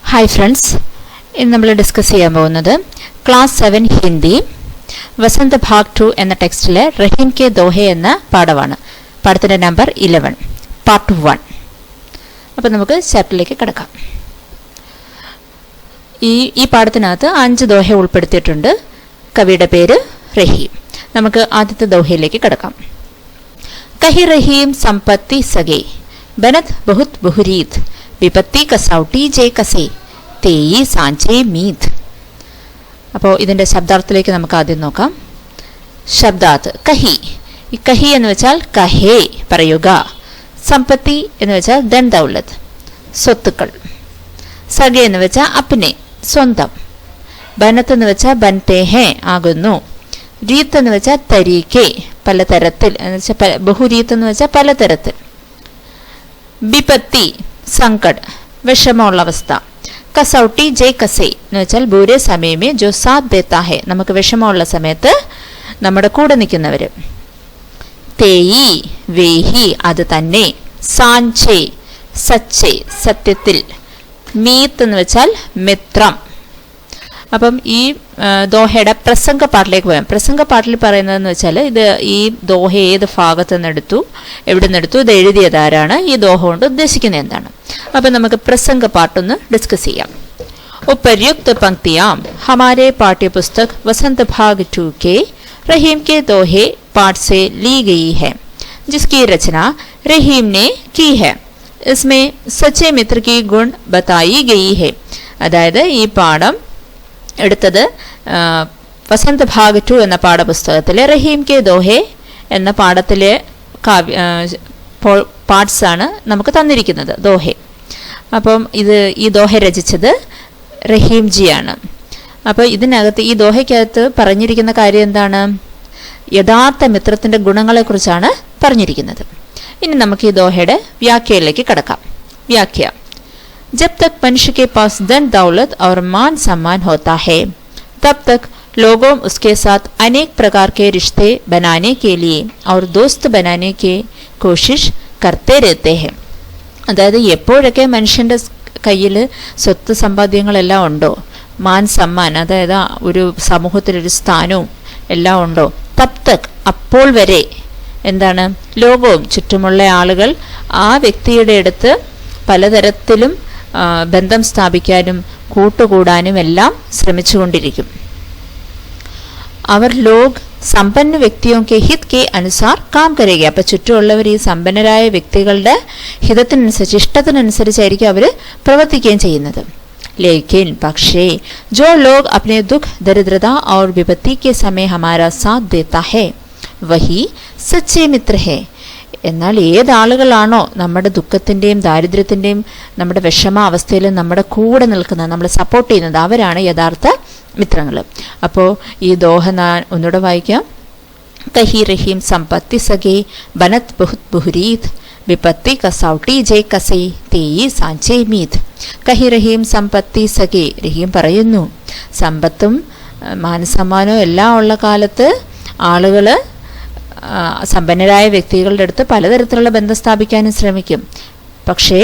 Hi friends, ഇന്ന് നമ്മൾ discuss ചെയ്യാൻ പോകുന്നത് ക്ലാസ് 7 ഹിന്ദി വസന്ത് ഭാഗ് 2 എന്ന ടെക്സ്റ്റിലെ റഹീം കെ ദോഹെ എന്ന പാഠമാണ്. പാഠത്തിൻ്റെ നമ്പർ 11 പാർട്ട് 1. അപ്പോൾ നമുക്ക് ചാപ്റ്ററിലേക്ക് കിടക്കാം. ഈ പാഠത്തിനകത്ത് 5 ദോഹ ഉൾപ്പെടുത്തിയിട്ടുണ്ട്. കവിയുടെ പേര് റഹീം. നമുക്ക് ആദ്യത്തെ ദോഹയിലേക്ക് കിടക്കാം. കഹി റഹീം സമ്പത്തി സഗേ ബനത് ബഹുത് ബഹുരീത് വിപത്തി കസൗട്ടി ജെ കസേ തേയി സാഞ്ചേ മീത്. അപ്പോൾ ഇതിൻ്റെ ശബ്ദാർത്ഥത്തിലേക്ക് നമുക്ക് ആദ്യം നോക്കാം. ശബ്ദാർത്ഥ് കഹി. ഈ കഹി എന്ന് വെച്ചാൽ കഹേ പറയുക. സമ്പത്തി എന്ന് വെച്ചാൽ ധൻ ദൗലത്ത് സ്വത്തുക്കൾ. സഗേ എന്ന് വെച്ചാൽ അപ്നെ സ്വന്തം. ബനത്ത് എന്ന് വെച്ചാൽ ബൻതേ ഹേ ആകുന്നു. രീത്ത് എന്ന് വെച്ചാൽ തരീക്കെ പലതരത്തിൽ എന്ന് വെച്ചാൽ ബഹുരീത്ത് എന്ന് വെച്ചാൽ പലതരത്തിൽ. വിപത്തി സങ്കട് വിഷമമുള്ള അവസ്ഥ. കസൗട്ടി ജെ കസേ എന്ന് വെച്ചാൽ ബൂരെ സമയമേ ജോ സാത്ത് ദേത്താ ഹെ നമുക്ക് വിഷമമുള്ള സമയത്ത് നമ്മുടെ കൂടെ നിൽക്കുന്നവര്. തേയി വേഹി അത് തന്നെ. സാഞ്ചേ സച്ചേ സത്യത്തിൽ. മീത്ത് എന്ന് വെച്ചാൽ മിത്രം. അപ്പം ഈ ദോഹയുടെ പ്രസംഗ പാട്ടിലേക്ക് പോയാൽ പ്രസംഗ പാട്ടിൽ പറയുന്നതെന്ന് വെച്ചാൽ ഇത് ഈ ദോഹ ഏത് ഭാഗത്ത് നിന്ന് എടുത്തു, എവിടെ നിന്ന് എടുത്തു, ഇത് എഴുതിയത് ആരാണ്, ഈ ദോഹ കൊണ്ട് ഉദ്ദേശിക്കുന്നത് എന്താണ്. അപ്പം നമുക്ക് പ്രസംഗ പാട്ടൊന്ന് ഡിസ്കസ് ചെയ്യാം. उपर्युक्त पंक्तियां हमारे पाठ्य पुस्तक वसंत भाग 2 के रहीम के दोहे पाठ से ली गई है, जिसकी रचना रहीम ने की है. इसमें सच्चे मित्र की गुण बताई गई है. അതായത് ഈ പാഠം എടുത്തത് വസന്ത് ഭാഗ് 2 എന്ന പാഠപുസ്തകത്തിലെ റഹീം കെ ദോഹെ എന്ന പാഠത്തിലെ പാർട്സ് ആണ് നമുക്ക് തന്നിരിക്കുന്നത്, ദോഹെ. അപ്പം ഈ ദോഹ രചിച്ചത് റഹീം ജിയാണ്. അപ്പോൾ ഇതിനകത്ത് ഈ ദോഹയ്ക്കകത്ത് പറഞ്ഞിരിക്കുന്ന കാര്യം എന്താണ്? യഥാർത്ഥ മിത്രത്തിൻ്റെ ഗുണങ്ങളെക്കുറിച്ചാണ് പറഞ്ഞിരിക്കുന്നത്. ഇനി നമുക്ക് ഈ ദോഹയുടെ വ്യാഖ്യയിലേക്ക് കടക്കാം. വ്യാഖ്യ. जब तक मनुष्य के पास धन दौलत और मान सम्मान होता है, तब तक लोगों उसके साथ अनेक प्रकार के रिश्ते बनाने के लिए और दोस्त बनाने की कोशिश करते रहते हैं. അതായത് എപ്പോഴൊക്കെ മനുഷ്യൻ്റെ കയ്യിൽ സ്വത്ത് സമ്പാദ്യങ്ങളെല്ലാം ഉണ്ടോ, മാൻ സമ്മാൻ അതായത് ഒരു സമൂഹത്തിലൊരു സ്ഥാനവും എല്ലാം ഉണ്ടോ, തബ് തക് അപ്പോൾ വരെ എന്താണ്, ലോകവും ചുറ്റുമുള്ള ആളുകൾ ആ വ്യക്തിയുടെ അടുത്ത് പലതരത്തിലും ബന്ധം സ്ഥാപിക്കാനും കൂട്ടുകൂടാനും എല്ലാം ശ്രമിച്ചുകൊണ്ടിരിക്കും. അവർ ലോക് സമ്പന്ന വ്യക്തിയോ കെ ഹിത് കെ അനുസാർ കാം കരേഗ. അപ്പം ചുറ്റുമുള്ളവർ ഈ സമ്പന്നരായ വ്യക്തികളുടെ ഹിതത്തിനനുസരിച്ച് ഇഷ്ടത്തിനനുസരിച്ചായിരിക്കും അവർ പ്രവർത്തിക്കുകയും ചെയ്യുന്നത്. ലേക്കിൻ പക്ഷേ ജോ ലോഗ് അപ്നെ ദുഃഖ് ദരിദ്രത और विपत्ति के समय हमारा साथ देता है वही सच्चे मित्र है. എന്നാൽ ഏതാളുകളാണോ നമ്മുടെ ദുഃഖത്തിൻ്റെയും ദാരിദ്ര്യത്തിൻ്റെയും നമ്മുടെ വിഷമാവസ്ഥയിലും നമ്മുടെ കൂടെ നിൽക്കുന്നത്, നമ്മളെ സപ്പോർട്ട് ചെയ്യുന്നത്, അവരാണ് യഥാർത്ഥ മിത്രങ്ങൾ. അപ്പോൾ ഈ ദോഹ ഒന്നുകൂടെ വായിക്കാം. കഹി റഹീം സമ്പത്തി സഗേ ബനത് ബഹുത് ബഹുരീത് വിപത്തി കസൗട്ടി ജെ കസേ തേയി സാഞ്ചേ മീത്. കഹി റഹീം സമ്പത്തി സഗേ. റഹീം പറയുന്നു, സമ്പത്തും മാനസമ്മാനവും എല്ലാം ഉള്ള കാലത്ത് ആളുകൾ സമ്പന്നരായ വ്യക്തികളുടെ അടുത്ത് പലതരത്തിലുള്ള ബന്ധം സ്ഥാപിക്കാനും ശ്രമിക്കും. പക്ഷേ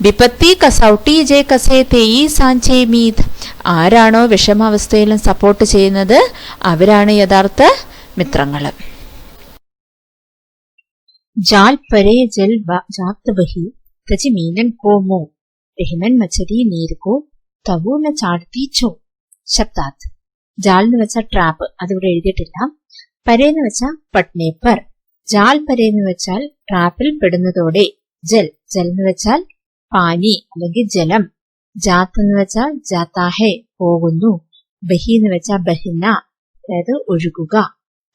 വിപത്തി കസൗട്ടി ജെ കസേ തേയി സാഞ്ചേ മീത്. ആരാണോ വിഷമാവസ്ഥയിലും സപ്പോർട്ട് ചെയ്യുന്നത് അവരാണ് യഥാർത്ഥ മിത്രങ്ങൾ. ജാൽ പരേ ജൽ ജാത് ബഹി തജി മീനൻ കോ മോ രഹിമൻ മച്ചരി നീർ കോ തവു ന ചാടത്തി ചോ. ശബ്ദാർത്ഥ്. ജാൽ എന്ന് വെച്ചാൽ ട്രാപ്പ്, അതിവിടെ എഴുതിയിട്ടില്ല. പരേന്ന് വെച്ചാൽ പട്നെ പർ. ജാൽ പരേന്ന് വെച്ചാൽ ട്രാപ്പിൽ പെടുന്നതോടെ. ജൽ ജൽ എന്ന് വെച്ചാൽ പാനി അല്ലെങ്കിൽ ജലം. ജാത്ത് എന്ന് വെച്ചാൽ ജാത്താഹെ പോകുന്നു. ബഹി എന്ന് വെച്ചാൽ ബഹിന അതായത് ഒഴുകുക.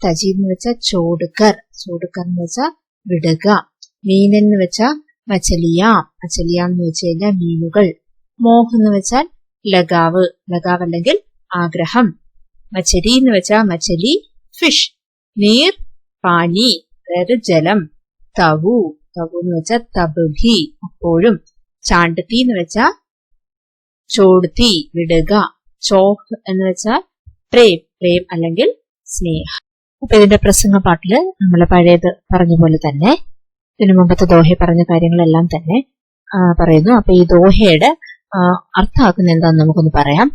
തജി എന്ന് വെച്ചാൽ ചോടുക്കർ. ചോടുക്കർ എന്ന് വെച്ചാൽ വിടുക. മീനൻ എന്ന് വെച്ചാൽ മച്ചലിയാം. മച്ചലിയാം എന്ന് വെച്ച് കഴിഞ്ഞാൽ മീനുകൾ. മോഹ് എന്ന് വെച്ചാൽ ലഗാവ്. ലഗാവ് അല്ലെങ്കിൽ ആഗ്രഹം. മച്ചരി എന്ന് വെച്ചാൽ മച്ചലി ഫിഷ്. നീർ പാനി അതായത് ജലം. തവു തവു എന്ന് വെച്ചാൽ തബി അപ്പോഴും. ചാണ്ടത്തി എന്ന് വെച്ചാൽ ചോടുത്തി വിടുക. ചോഹ് എന്ന് വെച്ചാൽ പ്രേം പ്രേം അല്ലെങ്കിൽ സ്നേഹം. അപ്പൊ ഇതിന്റെ പ്രസംഗ പാട്ടില് നമ്മൾ പഴയത് പറഞ്ഞ പോലെ തന്നെ ഇതിനു മുമ്പത്തെ ദോഹ പറഞ്ഞ കാര്യങ്ങളെല്ലാം തന്നെ പറയുന്നു. അപ്പൊ ഈ ദോഹയുടെ അർത്ഥമാക്കുന്ന എന്താണെന്ന് നമുക്കൊന്ന് പറയാം.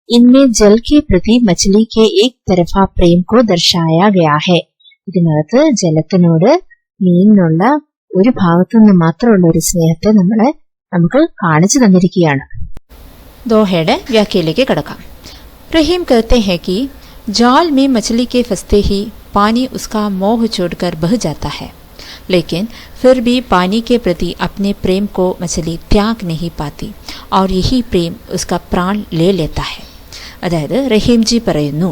ഇൻമേ ജൽ കെ പ്രതി മച്ഛലി കെ ഏക് തരഫ പ്രേം കോ ദർശായ ഗയാ ഹെ. ഇതിനകത്ത് ജലത്തിനോട് മീനിനുള്ള ഒരു ഭാഗത്തു നിന്ന് മാത്രമുള്ള ഒരു സ്നേഹത്തെ നമുക്ക് കാണിച്ചു തന്നിരിക്കുകയാണ്. ദോഹയുടെ വ്യാഖ്യയിലേക്ക് കടക്കാം. റഹീം कहते हैं कि जाल में मछली के फंसते ही पानी उसका मोह छोड़कर बह जाता है, लेकिन फिर भी पानी के प्रति अपने प्रेम को मछली त्याग नहीं पाती और यही प्रेम उसका प्राण ले लेता है. അതായത് റഹീം ജി പറയുന്നു,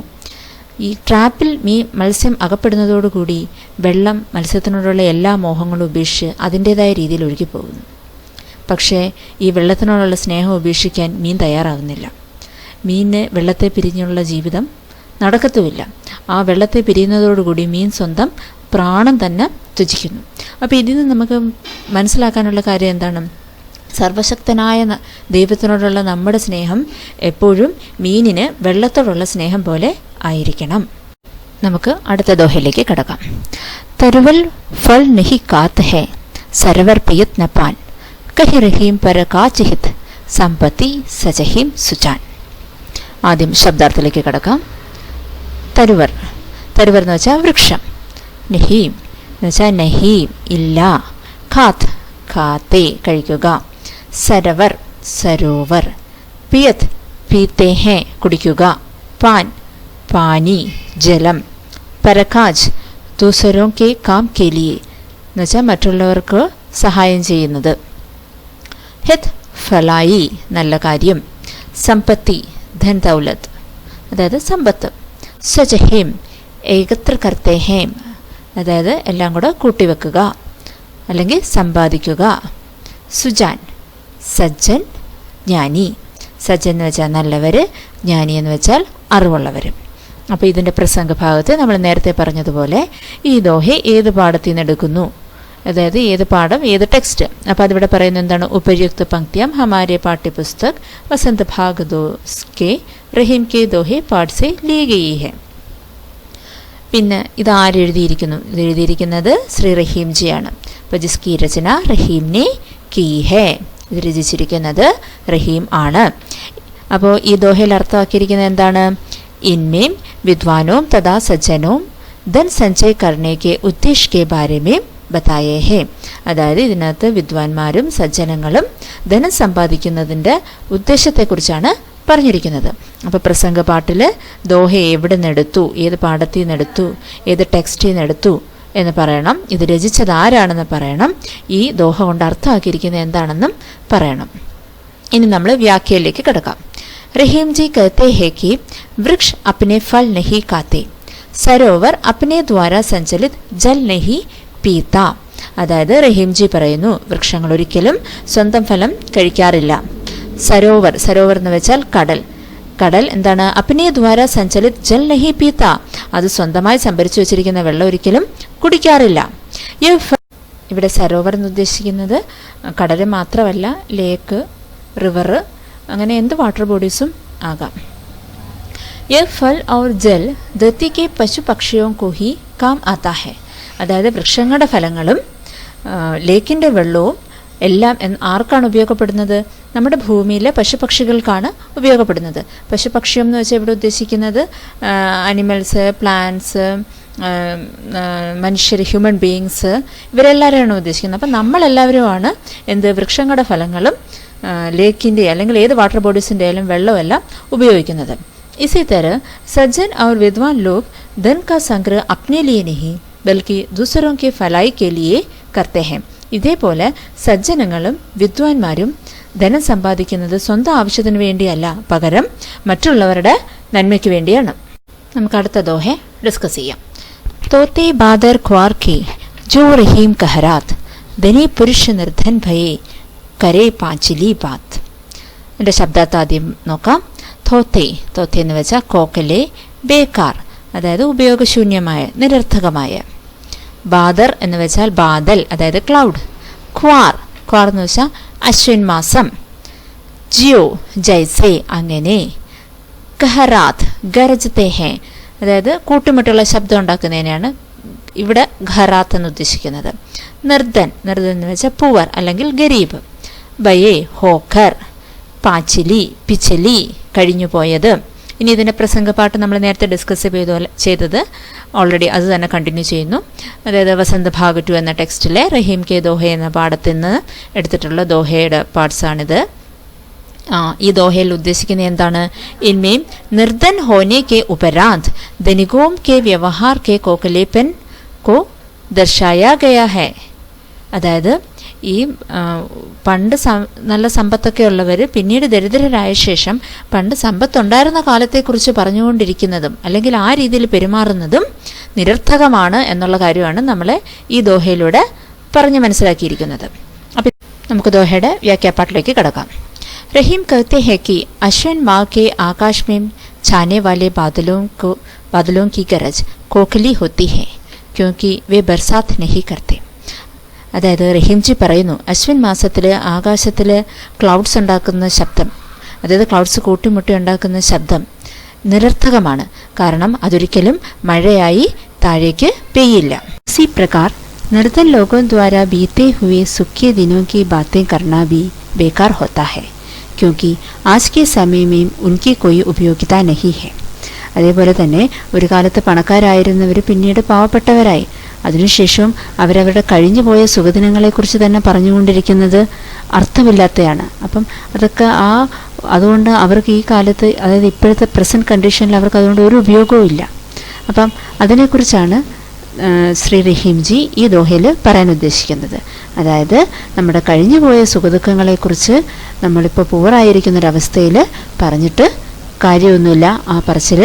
ഈ ട്രാപ്പിൽ മത്സ്യം അകപ്പെടുന്നതോടുകൂടി വെള്ളം മത്സ്യത്തിനോടുള്ള എല്ലാ മോഹങ്ങളും ഉപേക്ഷിച്ച് അതിൻ്റെതായ രീതിയിൽ ഒഴുകിപ്പോകുന്നു. പക്ഷേ ഈ വെള്ളത്തിനോടുള്ള സ്നേഹം ഉപേക്ഷിക്കാൻ മീൻ തയ്യാറാകുന്നില്ല. മീനിന് വെള്ളത്തെ പിരിഞ്ഞുള്ള ജീവിതം നടക്കത്തുമില്ല. ആ വെള്ളത്തെ പിരിയുന്നതോടുകൂടി മീൻ സ്വന്തം പ്രാണം തന്നെ ത്യജിക്കുന്നു. അപ്പോൾ ഇതിൽ നിന്ന് നമുക്ക് മനസ്സിലാക്കാനുള്ള കാര്യം എന്താണ്? സർവശക്തനായ ദൈവത്തിനോടുള്ള നമ്മുടെ സ്നേഹം എപ്പോഴും മീനിന് വെള്ളത്തോടുള്ള സ്നേഹം പോലെ ആയിരിക്കണം. നമുക്ക് അടുത്ത ദോഹയിലേക്ക് കടക്കാം. തരുവൽ ഫൽ നഹി കാത്ത് ഹെ സരവർ പിയത് നപാൻ കഹി റഹീം പര കാചിഹിത് സമ്പത്തി സജഹീം സുജാൻ. ആദ്യം ശബ്ദാർത്ഥത്തിലേക്ക് കടക്കാം. തരുവർ എന്ന് വെച്ചാൽ വൃക്ഷം. നഹീം എന്ന് വെച്ചാൽ നഹീം ഇല്ല. ഖാത്ത് ഖാത്തെ കഴിക്കുക. സരവർ സരോവർ. പിയത് പീത്തെ ഹെ കുടിക്കുക. പാൻ പാനി ജലം. പരകാജ് ദൂസരോं के काम के लिए എന്ന് വെച്ചാൽ മറ്റുള്ളവർക്ക് സഹായം ചെയ്യുന്നത്. ഹിത് ഫലായി നല്ല കാര്യം. സമ്പത്തി ധൻ ദൗലത്ത് അതായത് സമ്പത്ത്. സജഹേം ഏകത്ര കർത്തേ ഹേം അതായത് എല്ലാം കൂടെ കൂട്ടിവെക്കുക അല്ലെങ്കിൽ സമ്പാദിക്കുക. സുജാൻ സജ്ജൻ ജ്ഞാനി. സജ്ജൻ എന്ന് വെച്ചാൽ നല്ലവർ, ജ്ഞാനി എന്ന് വെച്ചാൽ അറിവുള്ളവർ. അപ്പോൾ ഇതിൻ്റെ പ്രസംഗഭാഗത്ത് നമ്മൾ നേരത്തെ പറഞ്ഞതുപോലെ ഈ ദോഹ ഏത് പാഠത്തിൽ നിന്ന് എടുക്കുന്നു, അതായത് ഏത് പാഠം ഏത് ടെക്സ്റ്റ്. അപ്പോൾ അതിവിടെ പറയുന്നത് എന്താണ്? ഉപര്യുക്ത പങ്ക്തിയം ഹമാരെ പാഠ്യപുസ്തക് വസന്ത് ഭാഗ് 2 के റഹീം കെ ദോഹെ പാഠ് സെ ലീ ഗയി ഹെ. പിന്നെ ഇത് ആരെഴുതിയിരിക്കുന്നു? ഇത് എഴുതിയിരിക്കുന്നത് ശ്രീ റഹീം ജിയാണ്. അപ്പോൾ ജിസ്കി രചന റഹീംനെ കീ ഹെ. ഇത് രചിച്ചിരിക്കുന്നത് റഹീം ആണ്. അപ്പോൾ ഈ ദോഹയിൽ അർത്ഥമാക്കിയിരിക്കുന്നത് എന്താണ്? ഇൻമേം വിദ്വാനോം തഥാ സജ്ജനോം ധൻ സഞ്ചയ് കർണേ കെ ഉദ്ദേശ് കെ ബാരെ മേം ബതായേ ഹേ. അതായത് ഇതിനകത്ത് വിദ്വാൻമാരും സജ്ജനങ്ങളും ധനം സമ്പാദിക്കുന്നതിൻ്റെ ഉദ്ദേശത്തെക്കുറിച്ചാണ് പറഞ്ഞിരിക്കുന്നത്. അപ്പോൾ പ്രസംഗ പാട്ടിൽ ദോഹ എവിടെ നിന്നെടുത്തു, ഏത് പാഠത്തിൽ നിന്നെടുത്തു, ഏത് ടെക്സ്റ്റിൽ നിന്നെടുത്തു എന്ന് പറയണം. ഇത് രചിച്ചത് ആരാണെന്ന് പറയണം. ഈ ദോഹ കൊണ്ട് അർത്ഥമാക്കിയിരിക്കുന്നത് എന്താണെന്നും പറയണം. ഇനി നമ്മൾ വ്യാഖ്യയിലേക്ക് കിടക്കാം. റഹീം ജി कहते हैं कि वृक्ष अपने फल नहीं खाते, സരോവർ अपने द्वारा संचलित जल नहीं पीता. അതായത് റഹീം ജി പറയുന്നു, വൃക്ഷങ്ങൾ ഒരിക്കലും സ്വന്തം ഫലം കഴിക്കാറില്ല. സരോവർ എന്ന് വെച്ചാൽ കടൽ എന്താണ്? അപ്നെ ദ്വാര സഞ്ചലിത് ജൽ നഹി പീത്ത. അത് സ്വന്തമായി സംഭരിച്ചു വെച്ചിരിക്കുന്ന വെള്ളം ഒരിക്കലും കുടിക്കാറില്ല. ഇവിടെ സരോവർ എന്ന് ഉദ്ദേശിക്കുന്നത് കടൽ മാത്രമല്ല, ലേക്ക്, റിവർ, അങ്ങനെ എന്ത് വാട്ടർ ബോഡീസും ആകാം. യേ ഫൽ ഔർ ജൽ ധരതി കെ പശു പക്ഷിയോ കോ ഹി കാം ആതാ ഹെ. അതായത് വൃക്ഷങ്ങളുടെ ഫലങ്ങളും ലേക്കിൻ്റെ വെള്ളവും എല്ലാം ആർക്കാണ് ഉപയോഗപ്പെടുന്നത്? നമ്മുടെ ഭൂമിയിലെ പശുപക്ഷികൾക്കാണ് ഉപയോഗപ്പെടുന്നത്. പശുപക്ഷിയം എന്ന് വെച്ചാൽ ഇവിടെ ഉദ്ദേശിക്കുന്നത് അനിമൽസ്, പ്ലാന്റ്സ്, മനുഷ്യർ, ഹ്യൂമൻ ബീയിങ്സ്, ഇവരെല്ലാവരെയാണ് ഉദ്ദേശിക്കുന്നത്. അപ്പം നമ്മളെല്ലാവരുമാണ് വൃക്ഷങ്ങളുടെ ഫലങ്ങളും ലേക്കിൻ്റെ അല്ലെങ്കിൽ ഏത് വാട്ടർ ബോഡീസിൻ്റെ ആയാലും വെള്ളമെല്ലാം ഉപയോഗിക്കുന്നത്. ഇസി തരह सज्जन और विद्वान लोग धन का संग्रह अपने लिए नहीं बल्कि दूसरों के भलाई के लिए करते हैं. ഇതേപോലെ സജ്ജനങ്ങളും വിദ്വാൻമാരും ധനം സമ്പാദിക്കുന്നത് സ്വന്തം ആവശ്യത്തിന് വേണ്ടിയല്ല, പകരം മറ്റുള്ളവരുടെ നന്മയ്ക്ക് വേണ്ടിയാണ്. നമുക്ക് അടുത്ത ദോഹ ഡിസ്കസ് ചെയ്യാം. തോത്തെ ബാദർ ഖ്വാർ കെ ജോ റഹീം കഹരാത്ത് ധനി പുരുഷ നിർധൻ ഭയേ കരേ പാഞ്ചിലി ബാത്ത്. എൻ്റെ ശബ്ദാർത്ഥം ആദ്യം നോക്കാം. തോത്തെ എന്ന് വെച്ചാൽ കോക്കലെ, ബേക്കാർ അതായത് ഉപയോഗശൂന്യമായ, നിരർത്ഥകമായ. ബാദർ എന്ന് വെച്ചാൽ ബാദൽ അതായത് ക്ലൗഡ്. ഖ്വാർ എന്ന് വെച്ചാൽ അശ്വിൻ മാസം. ജിയോ ജൈസെ അങ്ങനെ. ഖഹറാത്ത് ഗരജത്തെ ഹേ അതായത് കൂട്ടുമുട്ടുള്ള ശബ്ദം ഉണ്ടാക്കുന്നതിനാണ് ഇവിടെ ഖഹറാത്ത് എന്ന് ഉദ്ദേശിക്കുന്നത്. നിർധൻ എന്ന് വെച്ചാൽ പൂവർ അല്ലെങ്കിൽ ഗരീബ്. ബയേ ഹോക്കർ. പാച്ചിലി പിച്ചലി കഴിഞ്ഞുപോയത്. ഇനി ഇതിൻ്റെ പ്രസംഗപാട്ട് നമ്മൾ നേരത്തെ ഡിസ്കസ് ചെയ്തത് ഓൾറെഡി അത് തന്നെ കണ്ടിന്യൂ ചെയ്യുന്നു. അതായത് വസന്ത ഭാഗ് 2 എന്ന ടെക്സ്റ്റിലെ റഹീം കെ ദോഹെ എന്ന പാഠത്തിൽ നിന്ന് എടുത്തിട്ടുള്ള ദോഹയുടെ പാർട്സാണിത്. ഈ ദോഹയിൽ ഉദ്ദേശിക്കുന്നത് എന്താണ്? ഇൻമേം നിർധൻ ഹോനെ കെ ഉപരാന്ത് ധനികോം കെ വ്യവഹാർ കെ കോക്കലേപ്പൻ കോ ദർശായ ഗയാ ഹെ. അതായത് ഈ പണ്ട് നല്ല സമ്പത്തൊക്കെ ഉള്ളവർ പിന്നീട് ദരിദ്രരായ ശേഷം പണ്ട് സമ്പത്തുണ്ടായിരുന്ന കാലത്തെക്കുറിച്ച് പറഞ്ഞുകൊണ്ടിരിക്കുന്നതും അല്ലെങ്കിൽ ആ രീതിയിൽ പെരുമാറുന്നതും നിരർത്ഥകമാണ് എന്നുള്ള കാര്യമാണ് നമ്മളെ ഈ ദോഹയിലൂടെ പറഞ്ഞ് മനസ്സിലാക്കിയിരിക്കുന്നത്. അപ്പം നമുക്ക് ദോഹയുടെ വ്യാഖ്യാപ്പാട്ടിലേക്ക് കടക്കാം. रहीम कहते हैं कि अश्विन माह के आकाश में छाने वाले बादलों की गरज कोकली होती है क्योंकि वे बरसात नहीं करते. അതായത് റഹീംജി പറയുന്നു, അശ്വിൻ മാസത്തിൽ ആകാശത്തിൽ ക്ലൗഡ്സ് ഉണ്ടാക്കുന്ന ശബ്ദം, അതായത് ക്ലൗഡ്സ് കൂട്ടിമുട്ടി ഉണ്ടാക്കുന്ന ശബ്ദം നിരർത്ഥകമാണ്. കാരണം അതൊരിക്കലും മഴയായി താഴേക്ക് പെയ്യില്ല. इसी प्रकार निर्धन लोगों द्वारा बीते हुए सुख के दिनों की बातें करना भी बेकार होता है क्योंकि आज के समय में उनकी कोई उपयोगिता नहीं है. അതേപോലെ തന്നെ ഒരു കാലത്ത് പണക്കാരായിരുന്നവർ പിന്നീട് പാവപ്പെട്ടവരായി. അതിനുശേഷം അവരവരുടെ കഴിഞ്ഞുപോയ സുഖദിനങ്ങളെക്കുറിച്ച് തന്നെ പറഞ്ഞുകൊണ്ടിരിക്കുന്നത് അർത്ഥമില്ലാത്തതാണ്. അപ്പം അതൊക്കെ അതുകൊണ്ട് അവർക്ക് ഈ കാലത്ത്, അതായത് ഇപ്പോഴത്തെ പ്രസൻറ്റ് കണ്ടീഷനിൽ അവർക്ക് അതുകൊണ്ട് ഒരു ഉപയോഗവും ഇല്ല. അപ്പം അതിനെക്കുറിച്ചാണ് ശ്രീ റഹീംജി ഈ ദോഹയിൽ പറയാൻ ഉദ്ദേശിക്കുന്നത്. അതായത് നമ്മുടെ കഴിഞ്ഞുപോയ സുഖദുഃഖങ്ങളെക്കുറിച്ച് നമ്മളിപ്പോൾ പൂറായിരിക്കുന്നൊരവസ്ഥയിൽ പറഞ്ഞിട്ട് കാര്യമൊന്നുമില്ല. ആ പറച്ചിൽ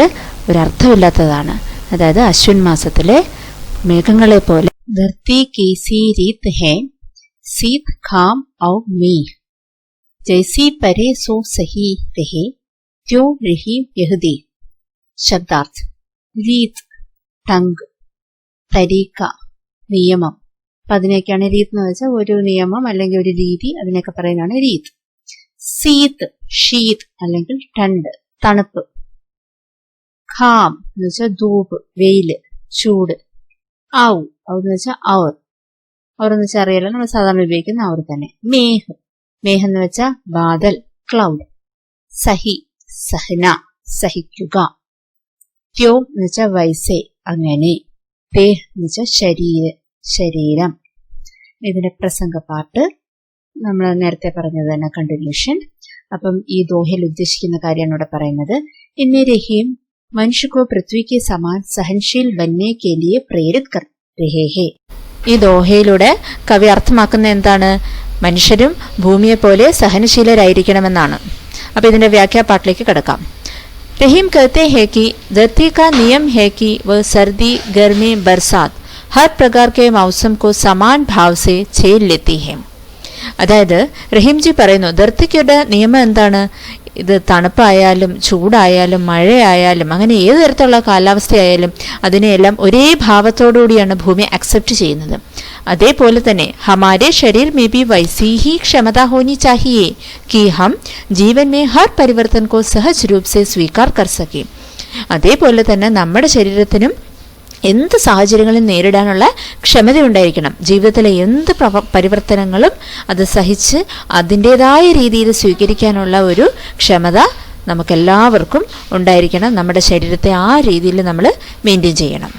ഒരർത്ഥമില്ലാത്തതാണ്. അതായത് അശ്വിൻ മാസത്തിലെ മേഘങ്ങളെ പോലെ ധർത്തി കേസി രീത് ഹേ സീത് ഖാം ഔ മീഹ് ജൈസി പരേ സോ സഹി രഹേ ത്യോ രഹീം യഹ്ദി. ശബ്ദാർത്ഥ്: രീത് ടങ്, തരീക്ക നിയമം. അപ്പം അതിനൊക്കെയാണ് രീത് എന്ന് വെച്ചാൽ ഒരു നിയമം അല്ലെങ്കിൽ ഒരു രീതി, അതിനൊക്കെ പറയുന്നതാണ് രീത്. സീത് ഷീത് അല്ലെങ്കിൽ ടണ്ട് തണുപ്പ്. ഖാം എന്ന് വെച്ചാൽ ധൂപ് വെയില് ചൂട്. ഔ എന്ന് വെച്ചാൽ അവർ എന്ന് വെച്ചാൽ അറിയാലോ, നമ്മൾ സാധാരണ ഉപയോഗിക്കുന്ന അവർ തന്നെ. മേഹ് എന്ന് വെച്ചാൽ ബാദൽ ക്ലൗഡ്. സഹി സഹന സഹിക്കുക. ത്യോ എന്ന് വെച്ചാൽ വൈസേ അങ്ങനെ. ദേഹ് എന്ന് വെച്ചാൽ ശരീരം. ഇതിന്റെ പ്രസംഗപാട്ട് നമ്മൾ നേരത്തെ പറഞ്ഞത് തന്നെ കണ്ടിന്യൂഷൻ. അപ്പം ഈ ദോഹയിൽ ഉദ്ദേശിക്കുന്ന കാര്യമാണ് ഇവിടെ പറയുന്നത്. ഇന്നെ രഹീം മനുഷ്യ കോ പൃഥ്വി കെ സമാൻ സഹൻശീൽ ബന്നെ കെ ലിയെ പ്രേരിത് കർ രഹേ ഹേ. ഈ ദോഹയിലൂടെ കവി അർത്ഥമാക്കുന്ന എന്താണ്? മനുഷ്യരും ഭൂമിയെ പോലെ സഹനശീലരായിരിക്കണമെന്നാണ്. അപ്പൊ ഇതിന്റെ വ്യാഖ്യാപാട്ടിലേക്ക് കടക്കാം. रहीम कहते हैं कि धरती का नियम है कि वह सर्दी गर्मी बरसात हर प्रकार के मौसम को समान भाव से झेल लेती है. അതായത് റഹീംജി പറയുന്നു, ധർത്തിക്കയുടെ നിയമം എന്താണ്? ഇത് തണുപ്പായാലും ചൂടായാലും മഴയായാലും അങ്ങനെ ഏത് തരത്തിലുള്ള കാലാവസ്ഥയായാലും അതിനെയെല്ലാം ഒരേ ഭാവത്തോടുകൂടിയാണ് ഭൂമി അക്സെപ്റ്റ് ചെയ്യുന്നത്. അതേപോലെ തന്നെ ഹമാരെ ശരീർ മേ ബി വൈസി ഹി ക്ഷമത ഹോനി ചാഹിയേ कि हम जीवन में हर परिवर्तन को सहज रूप से स्वीकार कर सके. അതേപോലെ തന്നെ നമ്മുടെ ശരീരത്തിനും എന്ത് സാഹചര്യങ്ങളും നേരിടാനുള്ള ക്ഷമതയുണ്ടായിരിക്കണം. ജീവിതത്തിലെ എന്ത് പരിവർത്തനങ്ങളും അത് സഹിച്ച് അതിൻ്റെതായ രീതിയിൽ സ്വീകരിക്കാനുള്ള ഒരു ക്ഷമത നമുക്കെല്ലാവർക്കും ഉണ്ടായിരിക്കണം. നമ്മുടെ ശരീരത്തെ ആ രീതിയിൽ നമ്മൾ മെയിൻറ്റെയിൻ ചെയ്യണം.